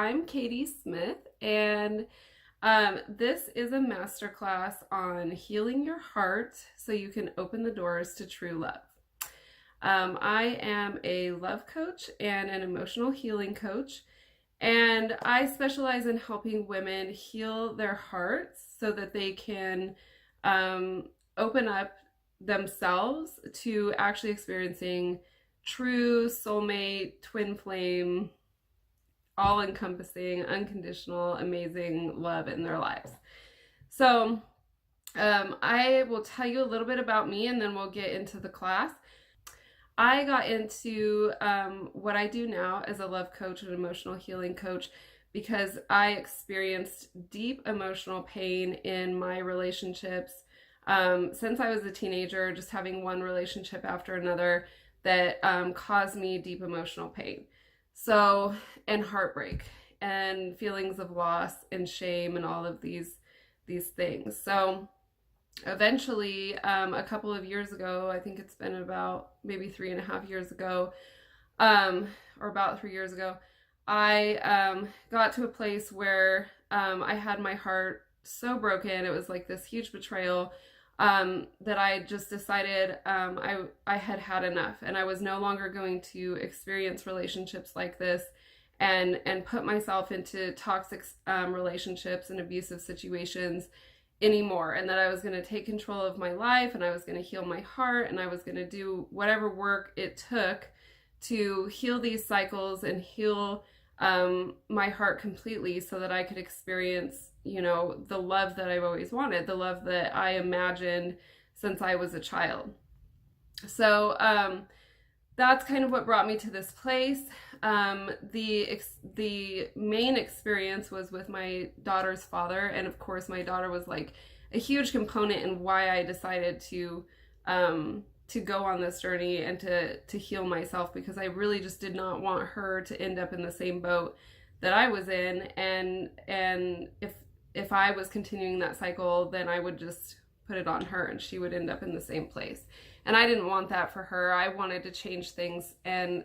I'm Katie Smith, and this is a masterclass on healing your heart so you can open the doors to true love. I am a love coach and an emotional healing coach, and I specialize in helping women heal their hearts so that they can open up themselves to actually experiencing true soulmate, twin flame, all-encompassing, unconditional, amazing love in their lives. So I will tell you a little bit about me and then we'll get into the class. I got into what I do now as a love coach and emotional healing coach because I experienced deep emotional pain in my relationships since I was a teenager, just having one relationship after another that caused me deep emotional pain. So, and heartbreak and feelings of loss and shame and all of these things. So eventually, a couple of years ago, I think it's been about maybe 3.5 years ago, or about 3 years ago, I got to a place where I had my heart so broken. It was like this huge betrayal that I just decided I had had enough, and I was no longer going to experience relationships like this and put myself into toxic relationships and abusive situations anymore, and that I was going to take control of my life, and I was going to heal my heart, and I was going to do whatever work it took to heal these cycles and heal my heart completely so that I could experience, you know, the love that I've always wanted, the love that I imagined since I was a child. So that's kind of what brought me to this place. The main experience was with my daughter's father, and of course my daughter was like a huge component in why I decided to go on this journey and to heal myself, because I really just did not want her to end up in the same boat that I was in, and if I was continuing that cycle, then I would just put it on her and she would end up in the same place. And I didn't want that for her. I wanted to change things and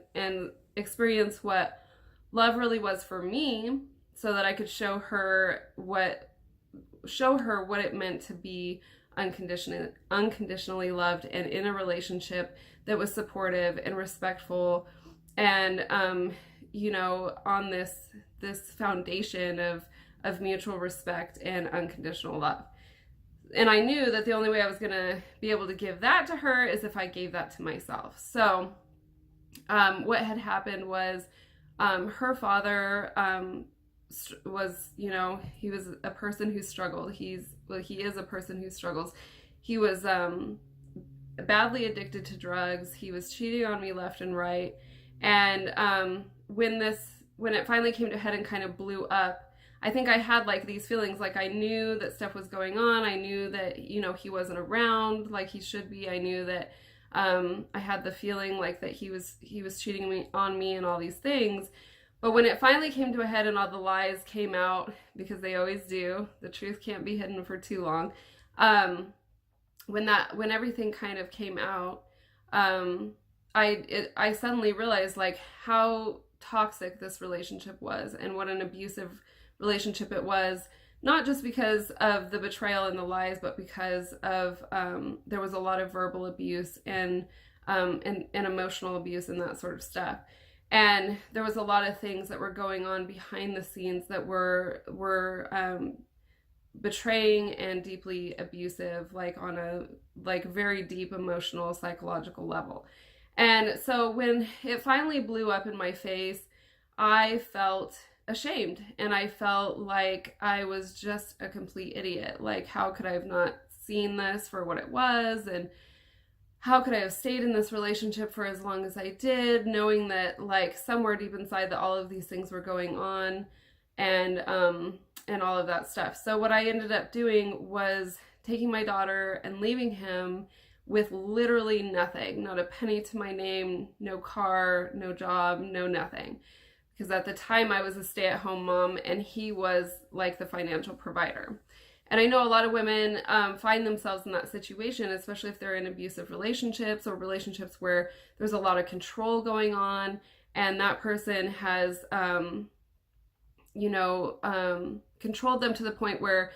experience what love really was for me so that I could show her what it meant to be unconditionally loved and in a relationship that was supportive and respectful, and you know, on this foundation of mutual respect and unconditional love. And I knew that the only way I was going to be able to give that to her is if I gave that to myself. So what had happened was her father was, you know, he was a person who struggled. He is a person who struggles. He was badly addicted to drugs. He was cheating on me left and right. And when it finally came to head and kind of blew up, I think I had like these feelings, like I knew that stuff was going on. I knew that, you know, he wasn't around like he should be. I knew that I had the feeling like that he was cheating on me and all these things. But when it finally came to a head and all the lies came out, because they always do, the truth can't be hidden for too long. When everything kind of came out, I suddenly realized like how toxic this relationship was and what an abusive relationship it was, not just because of the betrayal and the lies, but because of there was a lot of verbal abuse and emotional abuse and that sort of stuff. And there was a lot of things that were going on behind the scenes that were betraying and deeply abusive, like on a very deep emotional, psychological level. And so when it finally blew up in my face, I felt ashamed, and I felt like I was just a complete idiot. Like, how could I have not seen this for what it was, and how could I have stayed in this relationship for as long as I did, knowing that like somewhere deep inside that all of these things were going on, and all of that stuff. So what I ended up doing was taking my daughter and leaving him with literally nothing, not a penny to my name, no car, no job, no nothing. Because at the time I was a stay-at-home mom and he was like the financial provider. And I know a lot of women find themselves in that situation, especially if they're in abusive relationships or relationships where there's a lot of control going on, and that person has controlled them to the point where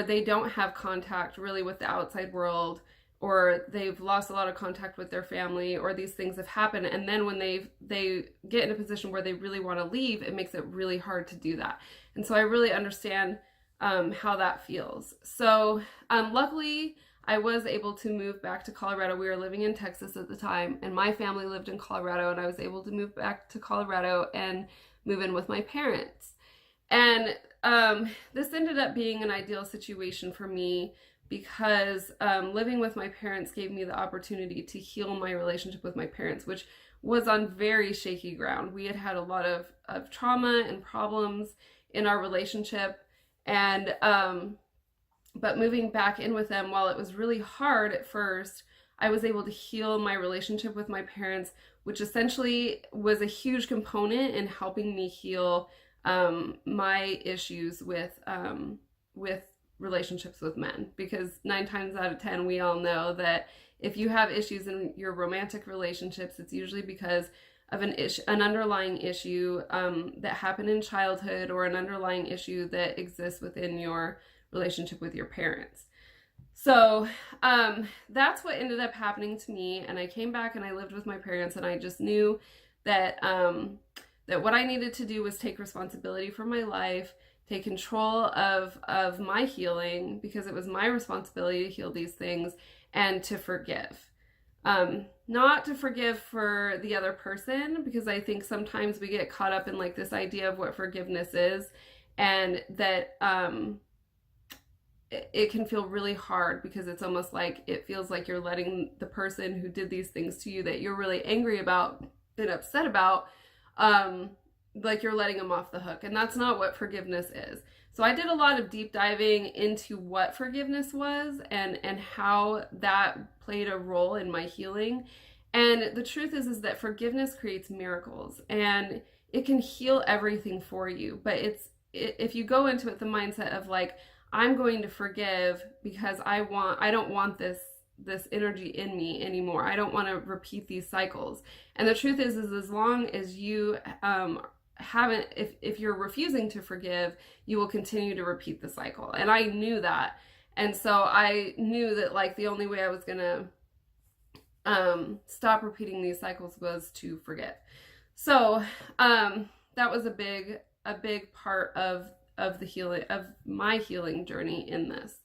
they don't have contact really with the outside world, or they've lost a lot of contact with their family, or these things have happened. And then when they get in a position where they really want to leave, it makes it really hard to do that. And so I really understand how that feels. So luckily, I was able to move back to Colorado. We were living in Texas at the time, and my family lived in Colorado, and I was able to move back to Colorado and move in with my parents. And this ended up being an ideal situation for me because living with my parents gave me the opportunity to heal my relationship with my parents, which was on very shaky ground. We had had a lot of trauma and problems in our relationship, and but moving back in with them, while it was really hard at first, I was able to heal my relationship with my parents, which essentially was a huge component in helping me heal my issues with relationships with men. Because 9 times out of 10, we all know that if you have issues in your romantic relationships, it's usually because of an underlying issue that happened in childhood, or an underlying issue that exists within your relationship with your parents. So that's what ended up happening to me. And I came back and I lived with my parents, and I just knew that that what I needed to do was take responsibility for my life, take control of my healing, because it was my responsibility to heal these things, and to forgive. Not to forgive for the other person, because I think sometimes we get caught up in like this idea of what forgiveness is, and that it can feel really hard, because it's almost like it feels like you're letting the person who did these things to you that you're really angry about and upset about, like you're letting them off the hook. And that's not what forgiveness is. So I did a lot of deep diving into what forgiveness was and how that played a role in my healing. And the truth is that forgiveness creates miracles, and it can heal everything for you. But if you go into it the mindset of like, I'm going to forgive because I don't want this energy in me anymore. I don't want to repeat these cycles. And the truth is as long as you haven't, if you're refusing to forgive, you will continue to repeat the cycle. And I knew that. And so I knew that like the only way I was gonna stop repeating these cycles was to forgive. So that was a big part of the healing, of my healing journey in this.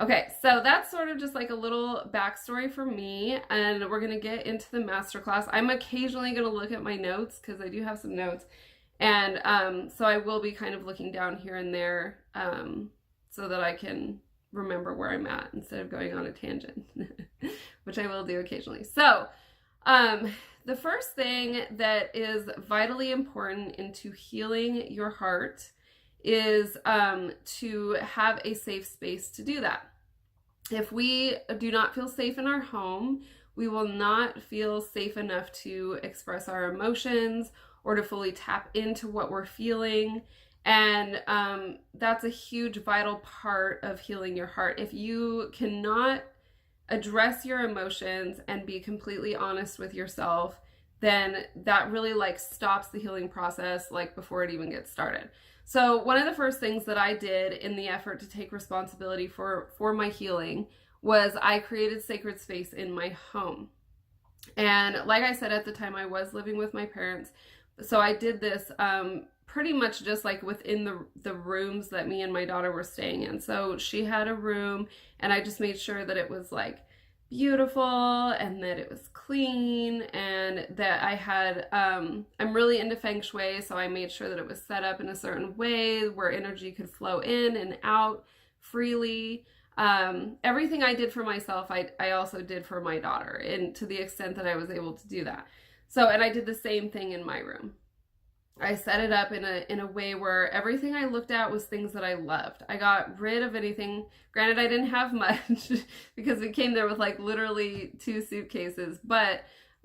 Okay, so that's sort of just like a little backstory for me, and we're gonna get into the masterclass. I'm occasionally gonna look at my notes, because I do have some notes, and so I will be kind of looking down here and there so that I can remember where I'm at instead of going on a tangent, which I will do occasionally. So the first thing that is vitally important into healing your heart is to have a safe space to do that. If we do not feel safe in our home, we will not feel safe enough to express our emotions or to fully tap into what we're feeling. And that's a huge vital part of healing your heart. If you cannot address your emotions and be completely honest with yourself, then that really like stops the healing process like before it even gets started. So one of the first things that I did in the effort to take responsibility for my healing was I created sacred space in my home. And like I said, at the time I was living with my parents. So I did this pretty much just like within the rooms that me and my daughter were staying in. So she had a room, and I just made sure that it was like beautiful and that it was clean, and that I had, I'm really into feng shui, so I made sure that it was set up in a certain way where energy could flow in and out freely. Everything I did for myself, I also did for my daughter, and to the extent that I was able to do that. So, and I did the same thing in my room. I set it up in a way where everything I looked at was things that I loved. I got rid of anything. Granted, I didn't have much because we came there with like literally 2 suitcases, but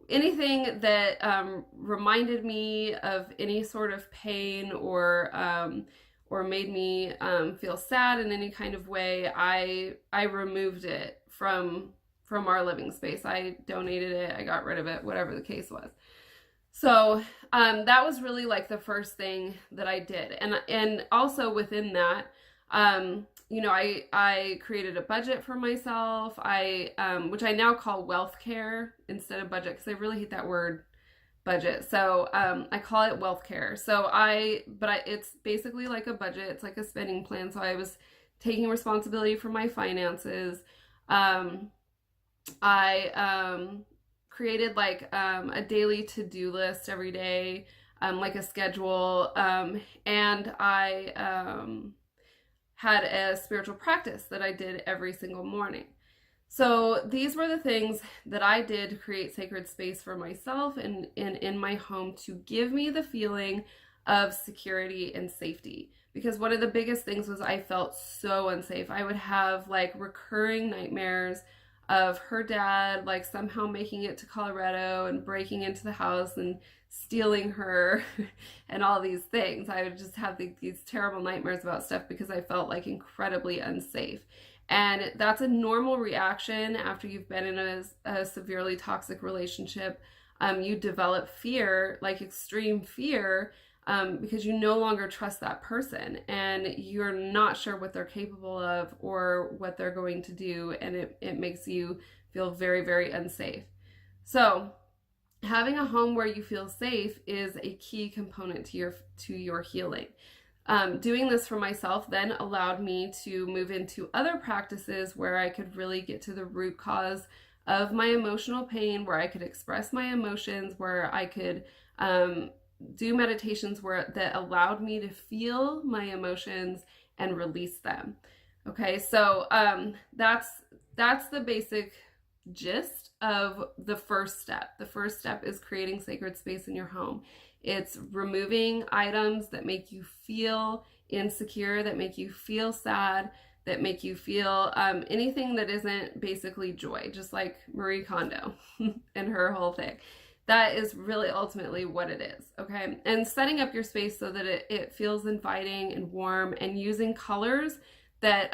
anything that reminded me of any sort of pain or made me feel sad in any kind of way, I removed it from our living space. I donated it, I got rid of it, whatever the case was. So that was really like the first thing that I did. And also within that, you know, I created a budget for myself. Which I now call wealth care instead of budget, because I really hate that word budget. So I call it wealth care. So it's basically like a budget. It's like a spending plan. So I was taking responsibility for my finances. I created like a daily to-do list every day, like a schedule, and I had a spiritual practice that I did every single morning. So these were the things that I did to create sacred space for myself and in my home to give me the feeling of security and safety. Because one of the biggest things was I felt so unsafe. I would have like recurring nightmares of her dad like somehow making it to Colorado and breaking into the house and stealing her and all these things. I would just have these terrible nightmares about stuff because I felt like incredibly unsafe. And that's a normal reaction after you've been in a severely toxic relationship. You develop fear, like extreme fear, because you no longer trust that person and you're not sure what they're capable of or what they're going to do, and it makes you feel very, very unsafe. So having a home where you feel safe is a key component to your healing. Doing this for myself then allowed me to move into other practices where I could really get to the root cause of my emotional pain, where I could express my emotions, where I could do meditations that allowed me to feel my emotions and release them. Okay, so that's the basic gist of the first step. The first step is creating sacred space in your home. It's removing items that make you feel insecure, that make you feel sad, that make you feel anything that isn't basically joy, just like Marie Kondo and her whole thing. That is really ultimately what it is, okay? And setting up your space so that it feels inviting and warm, and using colors that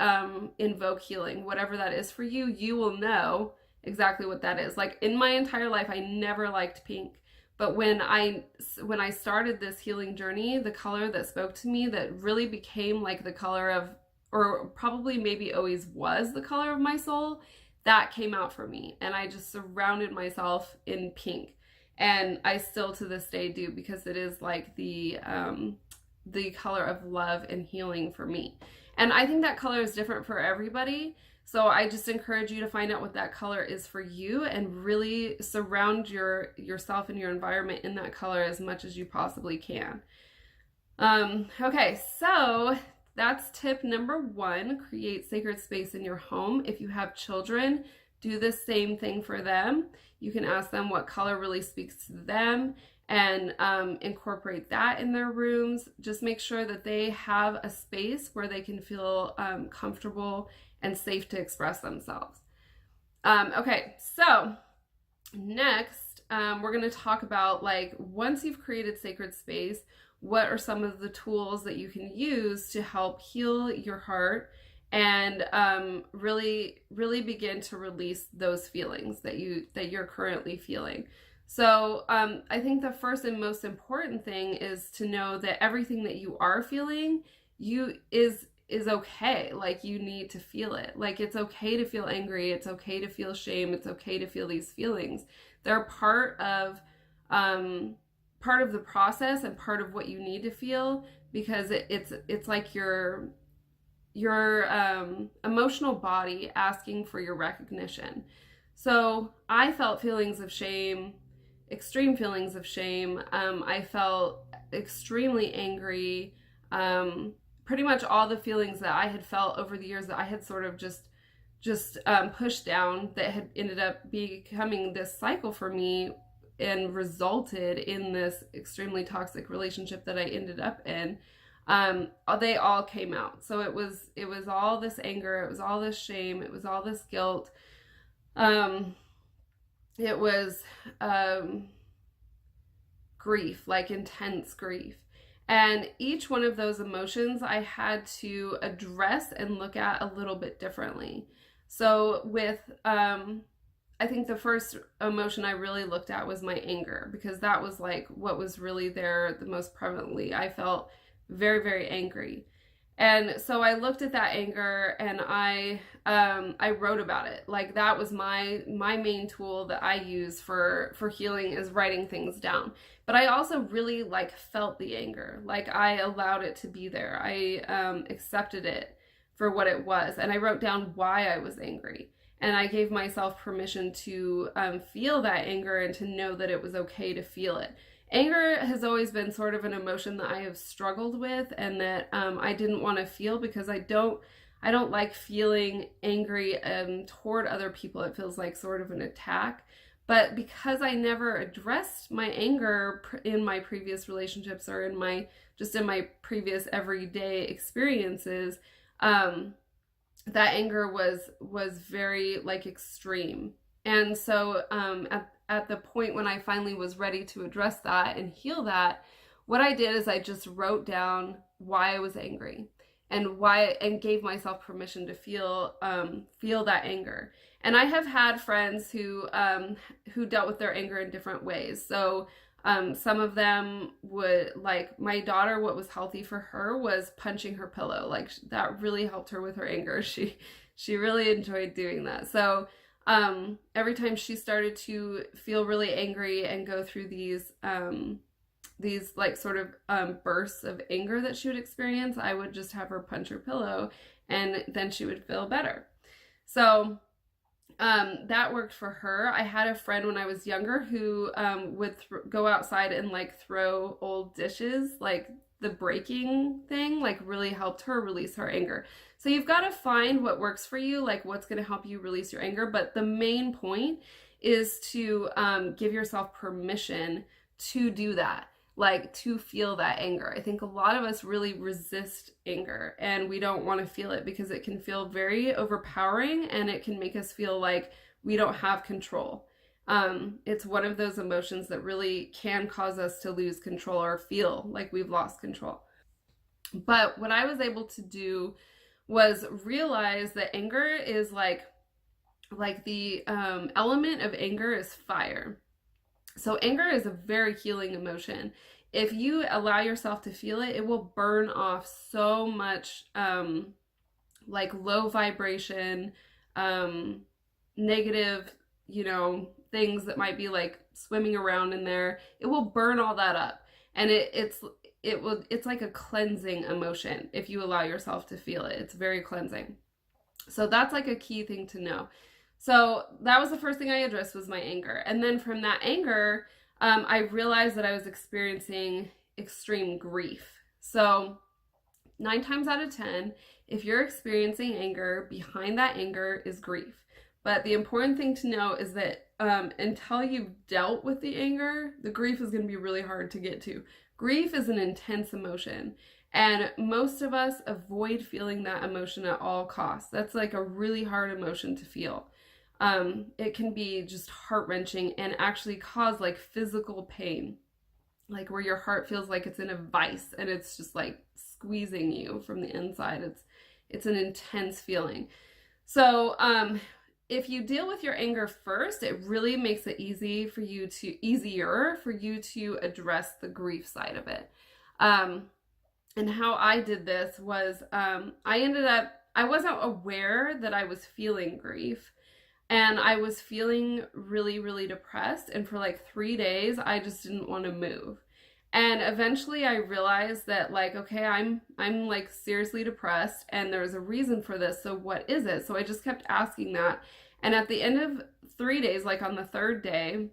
invoke healing. Whatever that is for you, you will know exactly what that is. Like in my entire life, I never liked pink. But when I started this healing journey, the color that spoke to me, that really became like the color of, or probably maybe always was the color of my soul, that came out for me. And I just surrounded myself in pink. And I still to this day do, because it is like the color of love and healing for me. And I think that color is different for everybody. So I just encourage you to find out what that color is for you and really surround yourself and your environment in that color as much as you possibly can. Okay, so that's tip number 1, create sacred space in your home. If you have children, do the same thing for them. You can ask them what color really speaks to them and incorporate that in their rooms. Just make sure that they have a space where they can feel comfortable and safe to express themselves. Okay, so next we're going to talk about, like, once you've created sacred space, what are some of the tools that you can use to help heal your heart and really begin to release those feelings that you're currently feeling. So I think the first and most important thing is to know that everything that you are feeling is okay. Like, you need to feel it. Like, it's okay to feel angry. It's okay to feel shame. It's okay to feel these feelings. They're part of the process and part of what you need to feel, because it's like your emotional body asking for your recognition. So I felt feelings of shame, extreme feelings of shame. I felt extremely angry. Pretty much all the feelings that I had felt over the years that I had sort of just pushed down, that had ended up becoming this cycle for me and resulted in this extremely toxic relationship that I ended up in. They all came out. So it was all this anger, it was all this shame, it was all this guilt. It was grief, like intense grief. And each one of those emotions I had to address and look at a little bit differently. So with I think the first emotion I really looked at was my anger, because that was like what was really there the most prevalently. I felt very, very angry. And so I looked at that anger and I wrote about it. Like that was my main tool that I use for healing, is writing things down. But I also really like felt the anger. Like I allowed it to be there. I accepted it for what it was, and I wrote down why I was angry. And I gave myself permission to feel that anger and to know that it was okay to feel it. Anger has always been sort of an emotion that I have struggled with, and that I didn't want to feel, because I don't like feeling angry toward other people. It feels like sort of an attack. But because I never addressed my anger in my previous relationships, or in my previous everyday experiences, that anger was very like extreme. And so at the point when I finally was ready to address that and heal that, what I did is I just wrote down why I was angry, and gave myself permission to feel that anger. And I have had friends who dealt with their anger in different ways. So some of them would, like my daughter, what was healthy for her was punching her pillow. Like that really helped her with her anger. She really enjoyed doing that. So every time she started to feel really angry and go through these like sort of bursts of anger that she would experience, I would just have her punch her pillow, and then she would feel better. So that worked for her. I had a friend when I was younger who would go outside and like throw old dishes. Like the breaking thing like really helped her release her anger. So you've got to find what works for you, like what's going to help you release your anger. But the main point is to give yourself permission to do that, like to feel that anger. I think a lot of us really resist anger, and we don't want to feel it because it can feel very overpowering, and it can make us feel like we don't have control. It's one of those emotions that really can cause us to lose control or feel like we've lost control. But what I was able to do was realize that anger is like the element of anger is fire. So anger is a very healing emotion. If you allow yourself to feel it, it will burn off so much like low vibration, negative, things that might be like swimming around in there. It will burn all that up. And it's like a cleansing emotion if you allow yourself to feel it. It's very cleansing. So that's like a key thing to know. So that was the first thing I addressed, was my anger. And then from that anger, I realized that I was experiencing extreme grief. So 9 times out of 10, if you're experiencing anger, behind that anger is grief. But the important thing to know is that until you've dealt with the anger, the grief is going to be really hard to get to. Grief is an intense emotion, and most of us avoid feeling that emotion at all costs. That's like a really hard emotion to feel. It can be just heart-wrenching and actually cause like physical pain, like where your heart feels like it's in a vice and it's just like squeezing you from the inside. It's an intense feeling. So if you deal with your anger first, it really makes it easier for you to address the grief side of it. And how I did this was I wasn't aware that I was feeling grief. And I was feeling really, really depressed. And for like 3 days, I just didn't want to move. And eventually I realized that like, okay, I'm like seriously depressed, and there's a reason for this. So what is it? So I just kept asking that. And at the end of 3 days, like on the 3rd day,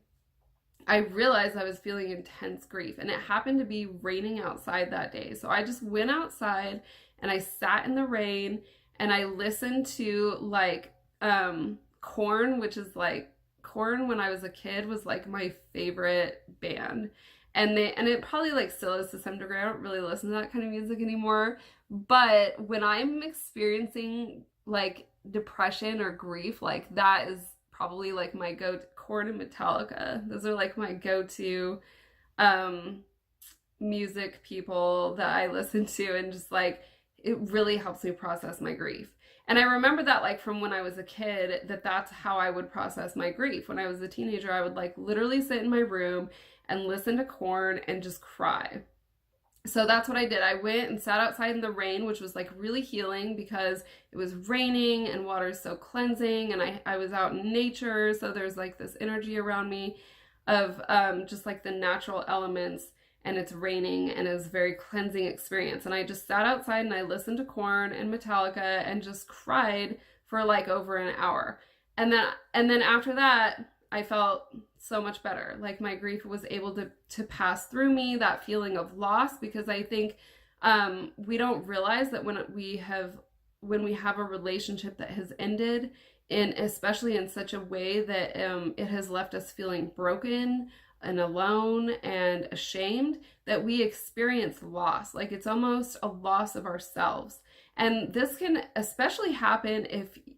I realized I was feeling intense grief. And it happened to be raining outside that day. So I just went outside and I sat in the rain and I listened to like, Korn, which is like, Korn when I was a kid was like my favorite band. And it probably like still is to some degree. I don't really listen to that kind of music anymore. But when I'm experiencing like depression or grief, like that is probably like my go-to. Korn and Metallica. Those are like my go-to music people that I listen to, and just like it really helps me process my grief. And I remember that like from when I was a kid, that's how I would process my grief. When I was a teenager, I would like literally sit in my room and listen to corn and just cry. So that's what I did. I went and sat outside in the rain, which was like really healing because it was raining and water is so cleansing, and I was out in nature, so there's like this energy around me of just like the natural elements, and it's raining and it was a very cleansing experience. And I just sat outside and I listened to Korn and Metallica and just cried for like over an hour. And then after that, I felt so much better. Like my grief was able to pass through me, that feeling of loss, because I think we don't realize that when we have a relationship that has ended, and especially in such a way that it has left us feeling broken and alone and ashamed, that we experience loss. Like it's almost a loss of ourselves. And this can especially happen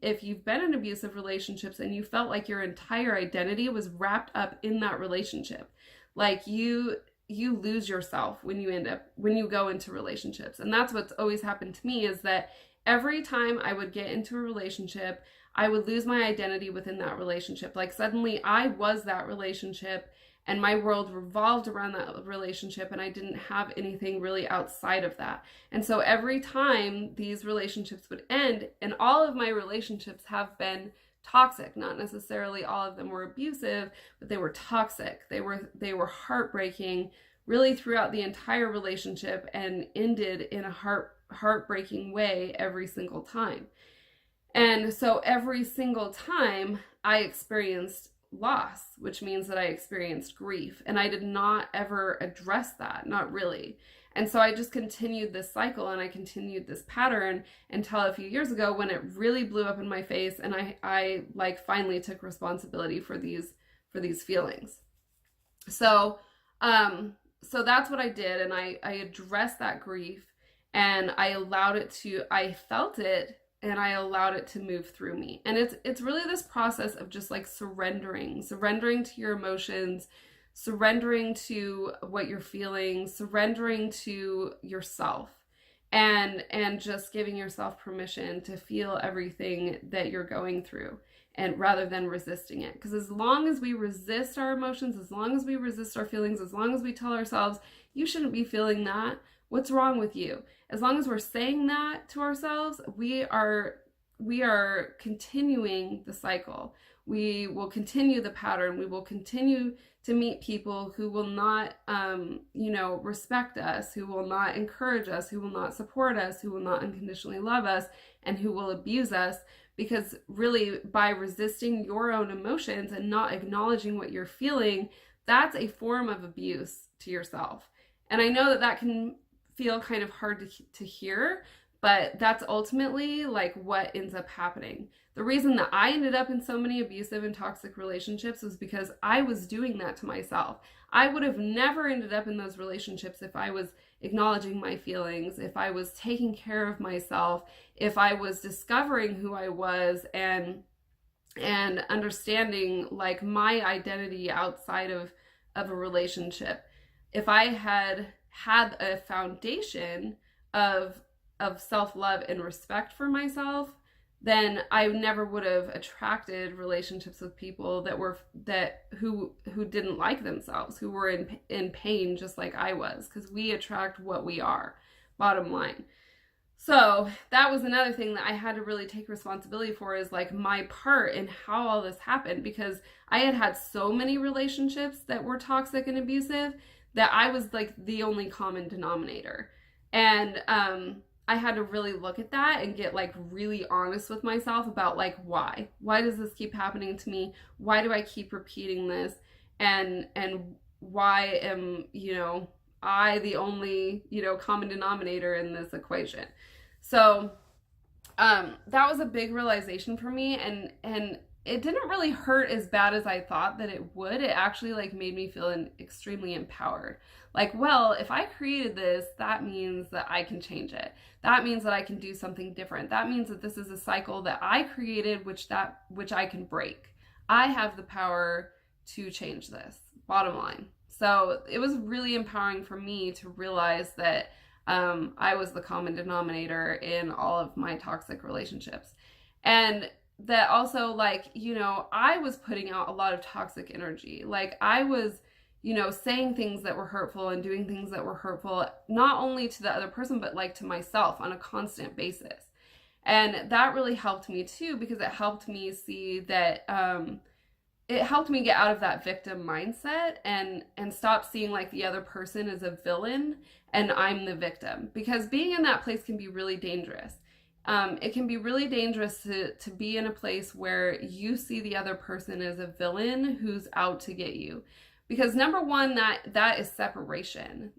if you've been in abusive relationships and you felt like your entire identity was wrapped up in that relationship. Like you lose yourself when you go into relationships. And that's what's always happened to me, is that every time I would get into a relationship, I would lose my identity within that relationship. Like suddenly I was that relationship, and my world revolved around that relationship, and I didn't have anything really outside of that. And so every time these relationships would end, and all of my relationships have been toxic, not necessarily all of them were abusive, but they were toxic. They were heartbreaking really throughout the entire relationship, and ended in a heartbreaking way every single time. And so every single time I experienced loss, which means that I experienced grief, and I did not ever address that, not really. And so I just continued this cycle, and I continued this pattern until a few years ago when it really blew up in my face, and I like finally took responsibility for these feelings. So that's what I did, and I addressed that grief, and I felt it, and I allowed it to move through me. And it's really this process of just like surrendering to your emotions, surrendering to what you're feeling, surrendering to yourself, and just giving yourself permission to feel everything that you're going through, and rather than resisting it. Because as long as we resist our emotions, as long as we resist our feelings, as long as we tell ourselves, you shouldn't be feeling that, what's wrong with you? As long as we're saying that to ourselves, we are continuing the cycle. We will continue the pattern. We will continue to meet people who will not, respect us, who will not encourage us, who will not support us, who will not unconditionally love us, and who will abuse us. Because really, by resisting your own emotions and not acknowledging what you're feeling, that's a form of abuse to yourself. And I know that can feel kind of hard to hear, but that's ultimately like what ends up happening. The reason that I ended up in so many abusive and toxic relationships was because I was doing that to myself. I would have never ended up in those relationships if I was acknowledging my feelings, if I was taking care of myself, if I was discovering who I was and understanding like my identity outside of a relationship. If I had a foundation of self-love and respect for myself, then I never would have attracted relationships with people who didn't like themselves, who were in pain just like I was, because we attract what we are, bottom line. So that was another thing that I had to really take responsibility for, is like my part in how all this happened, because I had so many relationships that were toxic and abusive that I was like the only common denominator. And I had to really look at that and get like really honest with myself about like, why does this keep happening to me? Why do I keep repeating this? And why am, I the only, common denominator in this equation? So that was a big realization for me, and it didn't really hurt as bad as I thought that it would. It actually like made me feel extremely empowered. Like, well, if I created this, that means that I can change it. That means that I can do something different. That means that this is a cycle that I created, which I can break. I have the power to change this, bottom line. So it was really empowering for me to realize that I was the common denominator in all of my toxic relationships. And that also, like, you know, I was putting out a lot of toxic energy. Like, I was, you know, saying things that were hurtful and doing things that were hurtful, not only to the other person, but like to myself on a constant basis. And that really helped me too, because it helped me see that, it helped me get out of that victim mindset and stop seeing like the other person as a villain and I'm the victim, because being in that place can be really dangerous. It can be really dangerous to be in a place where you see the other person as a villain who's out to get you, because number one, that is separation.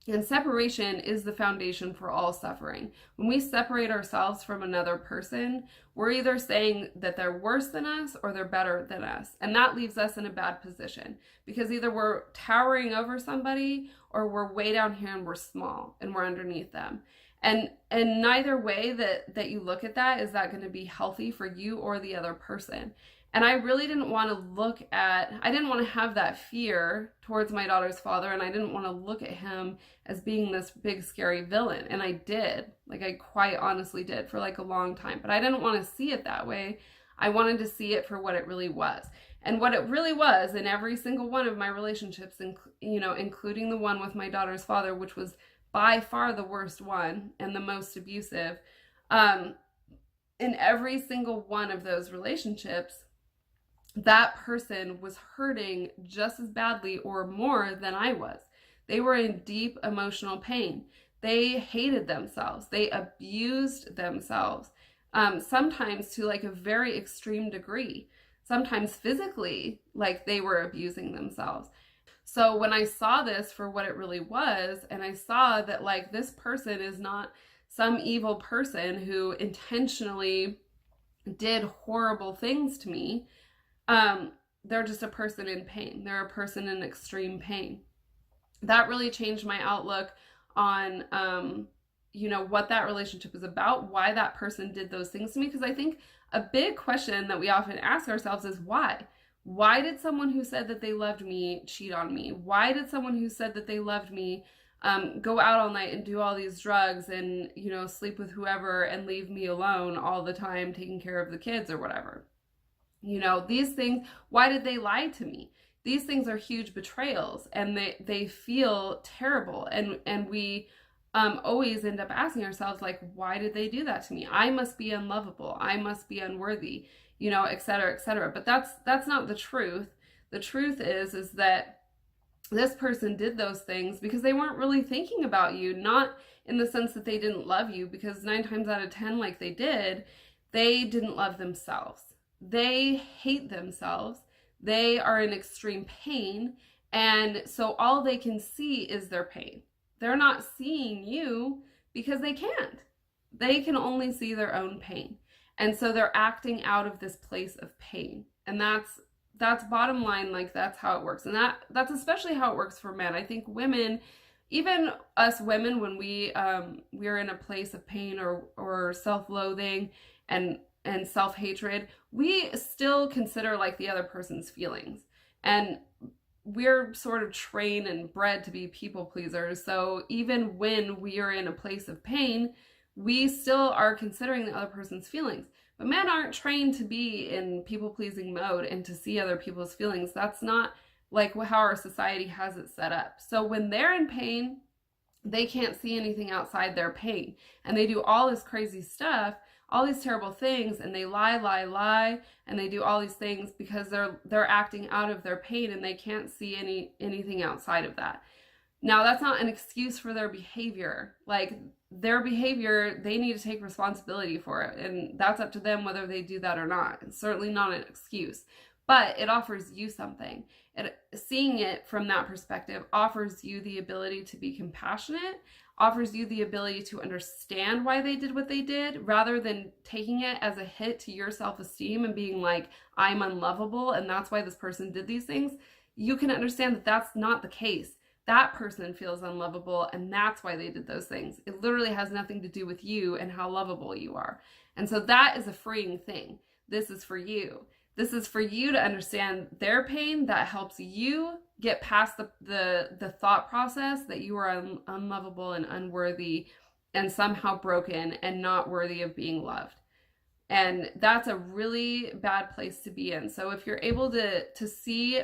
And separation is the foundation for all suffering. When we separate ourselves from another person, we're either saying that they're worse than us or they're better than us. And that leaves us in a bad position, because either we're towering over somebody or we're way down here and we're small and we're underneath them. And neither way that you look at that is that going to be healthy for you or the other person. And I really didn't want to I didn't want to have that fear towards my daughter's father, and I didn't want to look at him as being this big scary villain. And I did, like I quite honestly did for like a long time, but I didn't want to see it that way. I wanted to see it for what it really was. And what it really was in every single one of my relationships, you know, including the one with my daughter's father, which was by far the worst one and the most abusive, in every single one of those relationships, that person was hurting just as badly or more than I was. They were in deep emotional pain. They hated themselves. They abused themselves, sometimes to like a very extreme degree, sometimes physically, like they were abusing themselves. So when I saw this for what it really was, and I saw that like this person is not some evil person who intentionally did horrible things to me, they're just a person in pain. They're a person in extreme pain. That really changed my outlook on, you know, what that relationship is about, why that person did those things to me. Because I think a big question that we often ask ourselves is why? Why did someone who said that they loved me cheat on me? Why did someone who said that they loved me go out all night and do all these drugs and, you know, sleep with whoever and leave me alone all the time taking care of the kids or whatever? You know, these things, why did they lie to me? These things are huge betrayals, and they feel terrible. And we always end up asking ourselves, like, why did they do that to me? I must be unlovable. I must be unworthy, you know, et cetera, et cetera. But that's not the truth. The truth is that this person did those things because they weren't really thinking about you, not in the sense that they didn't love you, because 9 times out of 10, like they didn't love themselves. They hate themselves. They are in extreme pain. And so all they can see is their pain. They're not seeing you because they can't. They can only see their own pain. And so they're acting out of this place of pain. And that's bottom line, like that's how it works. And that's especially how it works for men. I think women, even us women, when we're in a place of pain or self-loathing and self-hatred, we still consider like the other person's feelings. And we're sort of trained and bred to be people pleasers. So even when we are in a place of pain, we still are considering the other person's feelings. But men aren't trained to be in people pleasing mode and to see other people's feelings. That's not like how our society has it set up. So when they're in pain, they can't see anything outside their pain. And they do all this crazy stuff, all these terrible things, and they lie, and they do all these things because they're acting out of their pain, and they can't see anything outside of that. Now, that's not an excuse for their behavior. Like, their behavior, they need to take responsibility for it, and that's up to them whether they do that or not. It's certainly not an excuse, but it offers you something. Seeing it from that perspective offers you the ability to be compassionate, offers you the ability to understand why they did what they did, rather than taking it as a hit to your self-esteem and being like, I'm unlovable and that's why this person did these things. You can understand that that's not the case. That person feels unlovable and that's why they did those things. It literally has nothing to do with you and how lovable you are. And so that is a freeing thing. This is for you. This is for you to understand their pain. That helps you get past the thought process that you are unlovable and unworthy and somehow broken and not worthy of being loved. And that's a really bad place to be in. So if you're able to see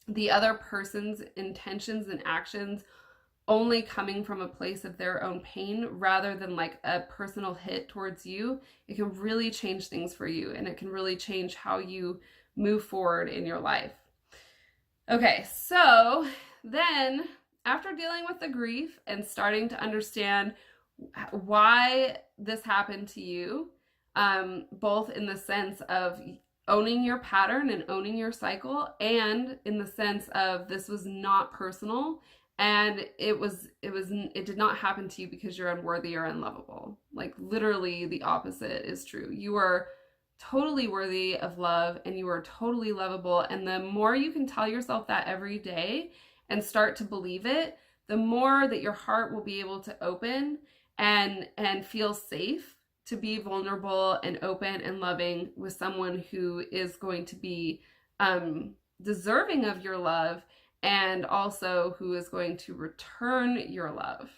the other person's intentions and actions only coming from a place of their own pain rather than like a personal hit towards you, it can really change things for you, and it can really change how you move forward in your life. Okay, so then after dealing with the grief and starting to understand why this happened to you, both in the sense of owning your pattern and owning your cycle, and in the sense of this was not personal, and it did not happen to you because you're unworthy or unlovable. Like literally the opposite is true. You are totally worthy of love, and you are totally lovable. And the more you can tell yourself that every day and start to believe it, the more that your heart will be able to open and feel safe to be vulnerable and open and loving with someone who is going to be deserving of your love, and also who is going to return your love.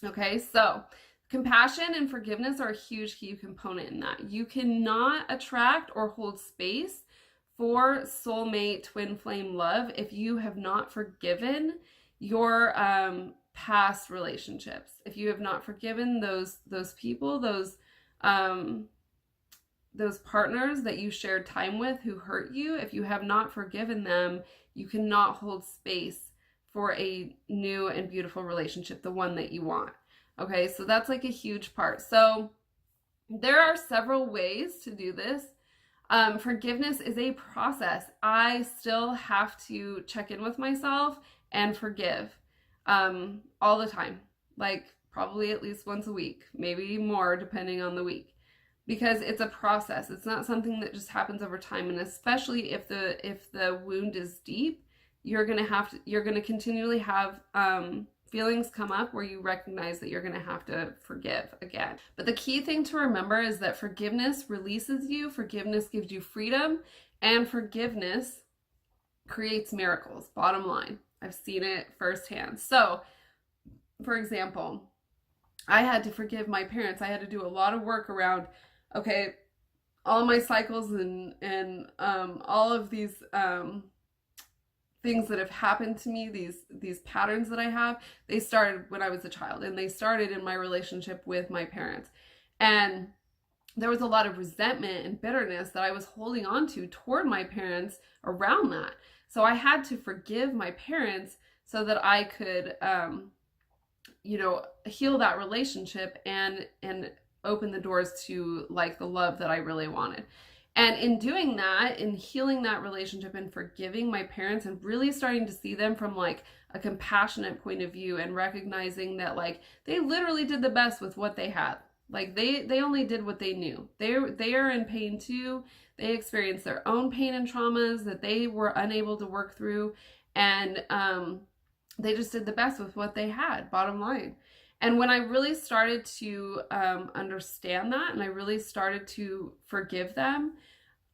Okay, so compassion and forgiveness are a huge key component in that. You cannot attract or hold space for soulmate twin flame love if you have not forgiven your past relationships. If you have not forgiven those people, those partners that you shared time with who hurt you, if you have not forgiven them, you cannot hold space for a new and beautiful relationship, the one that you want. Okay, so that's like a huge part. So there are several ways to do this. Forgiveness is a process. I still have to check in with myself and forgive all the time, like probably at least once a week, maybe more depending on the week, because it's a process. It's not something that just happens over time. And especially if the wound is deep, you're gonna continually have feelings come up where you recognize that you're gonna have to forgive again. But the key thing to remember is that forgiveness releases you, forgiveness gives you freedom, and forgiveness creates miracles. Bottom line, I've seen it firsthand. So, for example, I had to forgive my parents. I had to do a lot of work around, okay, all my cycles and all of these things that have happened to me, these patterns that I have, they started when I was a child, and they started in my relationship with my parents. And there was a lot of resentment and bitterness that I was holding on to toward my parents around that. So I had to forgive my parents so that I could, heal that relationship and open the doors to like the love that I really wanted. And in doing that, in healing that relationship and forgiving my parents and really starting to see them from like a compassionate point of view and recognizing that like they literally did the best with what they had. Like they only did what they knew. They are in pain too. They experienced their own pain and traumas that they were unable to work through. And they just did the best with what they had, bottom line. And when I really started to understand that, and I really started to forgive them,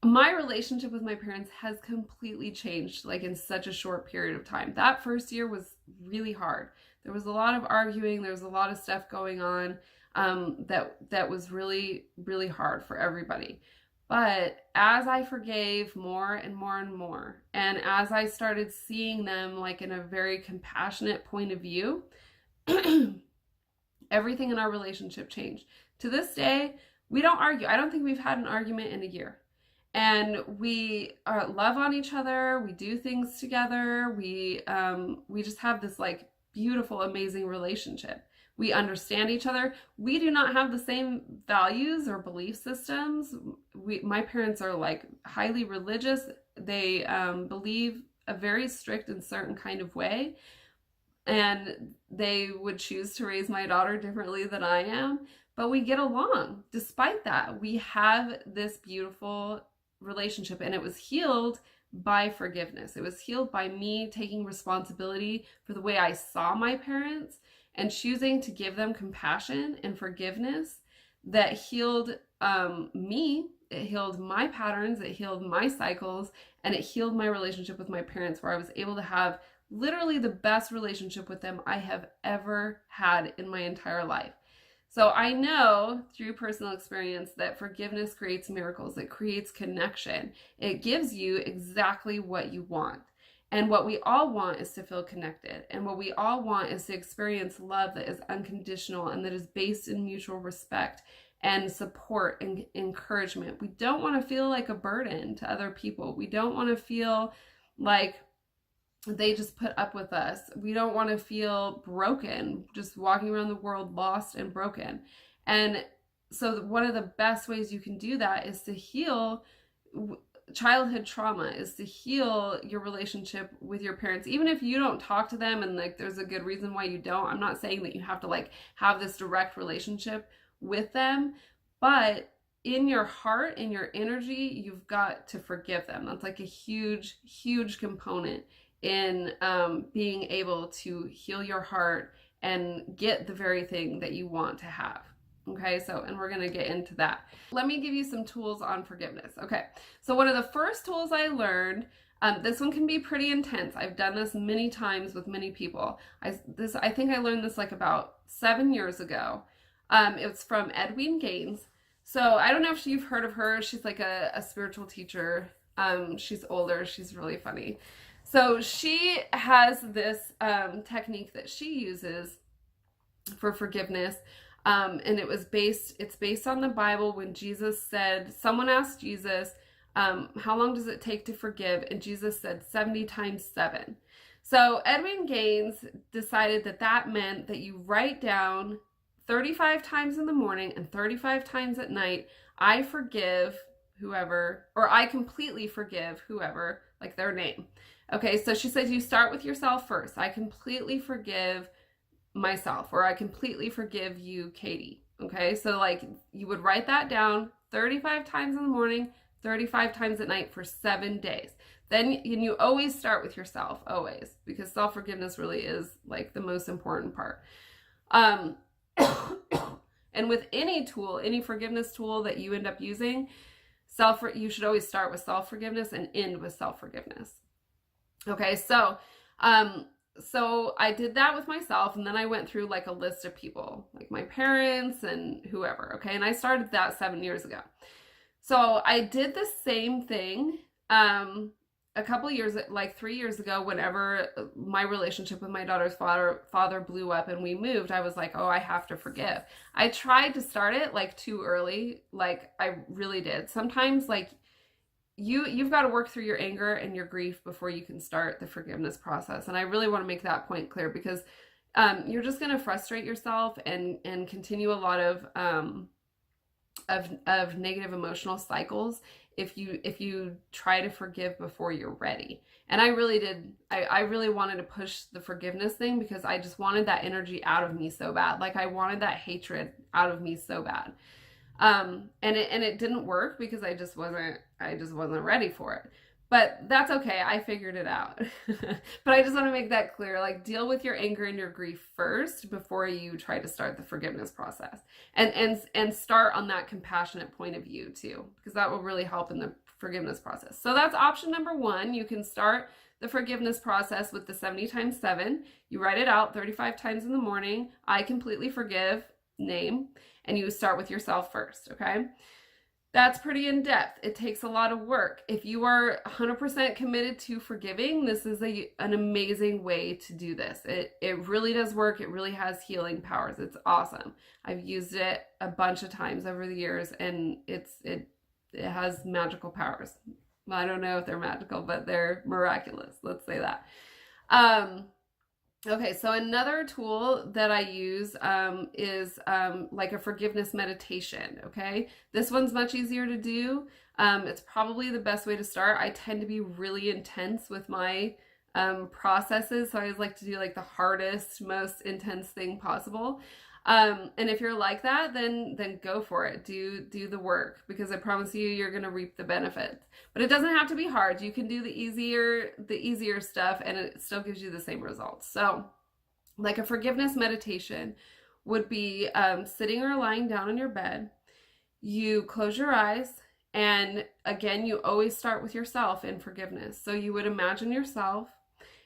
my relationship with my parents has completely changed, like in such a short period of time. That first year was really hard. There was a lot of arguing. There was a lot of stuff going on that was really, really hard for everybody. But as I forgave more and more and more, and as I started seeing them like in a very compassionate point of view, everything in our relationship changed. To this day, we don't argue. I don't think we've had an argument in a year. And we love on each other. We do things together. We just have this like beautiful, amazing relationship. We understand each other. We do not have the same values or belief systems. My parents are like highly religious. They believe a very strict and certain kind of way. And they would choose to raise my daughter differently than I am. But we get along. Despite that, we have this beautiful relationship, and it was healed by forgiveness. It was healed by me taking responsibility for the way I saw my parents and choosing to give them compassion and forgiveness that healed me It healed my patterns, it healed my cycles, and it healed my relationship with my parents, where I was able to have literally the best relationship with them I have ever had in my entire life. So I know through personal experience that forgiveness creates miracles. It creates connection. It gives you exactly what you want. And what we all want is to feel connected. And what we all want is to experience love that is unconditional and that is based in mutual respect and support and encouragement. We don't want to feel like a burden to other people. We don't want to feel like they just put up with us. We don't want to feel broken, just walking around the world lost and broken. And so one of the best ways you can do that is to heal childhood trauma, is to heal your relationship with your parents. Even if you don't talk to them and like there's a good reason why you don't. I'm not saying that you have to like have this direct relationship with them, but in your heart, in your energy, you've got to forgive them. That's like a huge, huge component in being able to heal your heart and get the very thing that you want to have. Okay, so, and we're going to get into that. Let me give you some tools on forgiveness. Okay, so one of the first tools I learned, this one can be pretty intense. I've done this many times with many people. I think I learned this like about 7 years ago. It was from Edwene Gaines. So I don't know if you've heard of her. She's like a spiritual teacher. She's older. She's really funny. So she has this technique that she uses for forgiveness. And it's based on the Bible, when Jesus said, someone asked Jesus, how long does it take to forgive? And Jesus said 70 times 7. So Edwene Gaines decided that that meant that you write down 35 times in the morning and 35 times at night, I forgive whoever, or I completely forgive whoever, like their name. Okay, so she says you start with yourself first. I completely forgive myself, or I completely forgive you, Katie. Okay, so like you would write that down 35 times in the morning, 35 times at night for 7 days. Then you always start with yourself, always, because self-forgiveness really is like the most important part. And with any tool, any forgiveness tool that you end up using, you should always start with self-forgiveness and end with self-forgiveness. Okay, so I did that with myself, and then I went through like a list of people, like my parents and whoever, okay? And I started that 7 years ago. So I did the same thing a couple years, like 3 years ago, whenever my relationship with my daughter's father blew up and we moved. I was like, oh, I have to forgive. I tried to start it like too early, like I really did. Sometimes like you've got to work through your anger and your grief before you can start the forgiveness process. And I really want to make that point clear, because you're just going to frustrate yourself and continue a lot of negative emotional cycles if you try to forgive before you're ready. And I really did. I really wanted to push the forgiveness thing because I just wanted that energy out of me so bad. Like I wanted that hatred out of me so bad. And it didn't work because I just wasn't ready for it. But that's okay. I figured it out. But I just want to make that clear. Like, deal with your anger and your grief first before you try to start the forgiveness process. And start on that compassionate point of view too, because that will really help in the forgiveness process. So that's option number 1. You can start the forgiveness process with the 70 times 7. You write it out 35 times in the morning. I completely forgive, name, and you start with yourself first, okay? That's pretty in-depth. It takes a lot of work. If you are 100% committed to forgiving, this is an amazing way to do this. It really does work. It really has healing powers. It's awesome. I've used it a bunch of times over the years, and it has magical powers. Well, I don't know if they're magical, but they're miraculous. Let's say that. Okay, so another tool that I use is like a forgiveness meditation, okay? This one's much easier to do. It's probably the best way to start. I tend to be really intense with my processes, so I always like to do like the hardest, most intense thing possible. And if you're like that, then go for it. Do the work, because I promise you're going to reap the benefits. But it doesn't have to be hard. You can do the easier stuff, and it still gives you the same results. So like a forgiveness meditation would be sitting or lying down on your bed. You close your eyes And again, you always start with yourself in forgiveness. So you would imagine yourself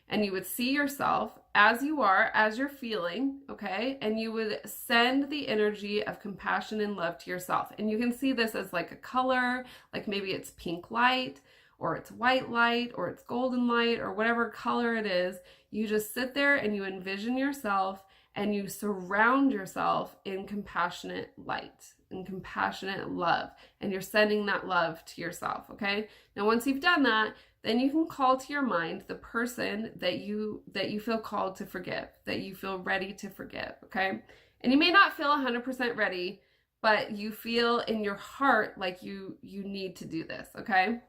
and you would see yourself as you are, as you're feeling, okay? And you would send the energy of compassion and love to yourself. And you can see this as like a color, like maybe it's pink light, or it's white light, or it's golden light, or whatever color it is. You just sit there and you envision yourself and you surround yourself in compassionate light and compassionate love. And you're sending that love to yourself, okay? Now, once you've done that, then you can call to your mind the person that you feel called to forgive, that you feel ready to forgive, okay? And you may not feel 100% ready, but you feel in your heart like you need to do this, okay?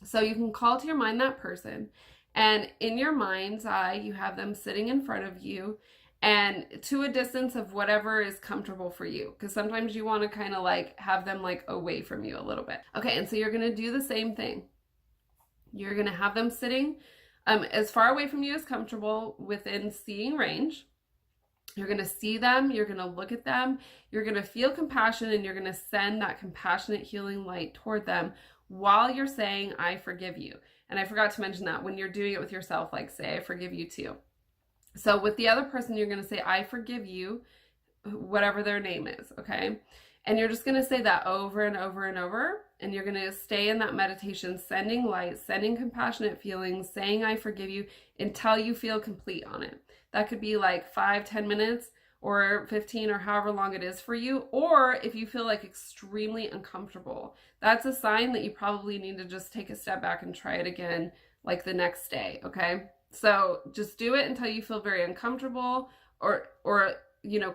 So you can call to your mind that person, and in your mind's eye, you have them sitting in front of you and to a distance of whatever is comfortable for you, because sometimes you want to kind of like have them like away from you a little bit. Okay, and so you're going to do the same thing. You're going to have them sitting as far away from you as comfortable, within seeing range. You're going to see them. You're going to look at them. You're going to feel compassion, and you're going to send that compassionate healing light toward them while you're saying, I forgive you. And I forgot to mention that when you're doing it with yourself, like say, I forgive you too. So with the other person, you're going to say, I forgive you, whatever their name is, okay? And you're just going to say that over and over and over. And you're going to stay in that meditation, sending light, sending compassionate feelings, saying, I forgive you, until you feel complete on it. That could be like 5-10 minutes or 15 or however long it is for you. Or if you feel like extremely uncomfortable, that's a sign that you probably need to just take a step back and try it again like the next day, okay? So just do it until you feel very uncomfortable, or